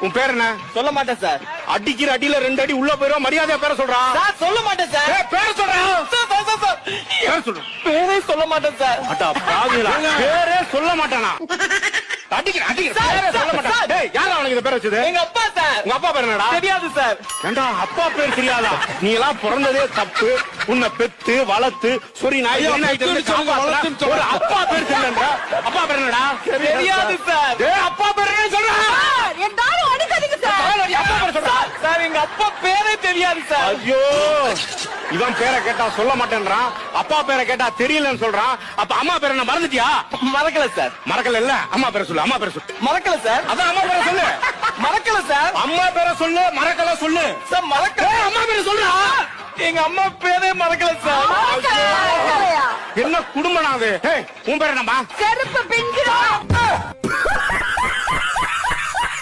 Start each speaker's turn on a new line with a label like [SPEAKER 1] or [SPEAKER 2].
[SPEAKER 1] உன் பேர் என்ன?
[SPEAKER 2] சொல்ல மாட்டேன் சார்.
[SPEAKER 1] அடிக்கிற அடியில 2 அடி உள்ள போயிரும். மரியாதையா பேரை சொல்றா.
[SPEAKER 2] சார் சொல்ல மாட்டேன் சார்.
[SPEAKER 1] பேரை சொல்றா.
[SPEAKER 2] பேர் சொல்றேன். பேரே சொல்ல மாட்டேன் சார்.
[SPEAKER 1] அட்டா பாவிகளா, பேரே சொல்ல மாட்டானா? அடிக்கிற பேரே சொல்ல மாட்டான். டேய், யாரா அவனுக்கு இந்த பேர் வச்சது?
[SPEAKER 2] எங்க அப்பா சார்.
[SPEAKER 1] உங்க அப்பா பேர் என்னடா?
[SPEAKER 2] தெரியாது சார்.
[SPEAKER 1] ஏண்டா அப்பா பேர் தெரியாதா? நீ எல்லாம் பிறந்ததே தப்பு. உன்னை பெத்து வளர்த்து சொரி நாய் ஒரு அப்பா பேர் தெரியல. அப்பா பேர் என்னடா?
[SPEAKER 2] தெரியாது சார்.
[SPEAKER 1] டேய், அப்பா பேர் என்ன சொல்றா?
[SPEAKER 3] எல்லாரும் அடிக்காதீங்க சார்.
[SPEAKER 1] அப்பா பேர் சொல்றா.
[SPEAKER 2] சார் எங்க அப்பா பேரே தெரியாது சார்.
[SPEAKER 1] ஐயோ, இவன் பேரை கேட்டா சொல்ல மாட்டேன்றான், அப்பா பேரை கேட்டா தெரியலன்னு சொல்றான். அப்ப அம்மா பேரை என்ன மறந்துட்டியா?
[SPEAKER 2] மறக்கல சார்.
[SPEAKER 1] மறக்கல இல்ல, அம்மா பேரை சொல்லு. அம்மா பேரை சொல்லு.
[SPEAKER 2] மறக்கல சார்.
[SPEAKER 1] அதான் அம்மா பேரை சொல்லு.
[SPEAKER 2] மறக்கல சார்.
[SPEAKER 1] அம்மா பேரை சொல்லு. மறக்கல சொல்லு.
[SPEAKER 2] சார் மறக்கல.
[SPEAKER 1] அம்மா பேரை சொல்றா.
[SPEAKER 2] எங்க அம்மா பேரே மறக்கல சார்.
[SPEAKER 1] என்ன குடும்பம் அது? உன் பேர் என்னம்மா?
[SPEAKER 3] செருப்பு பிஞ்சிரும்.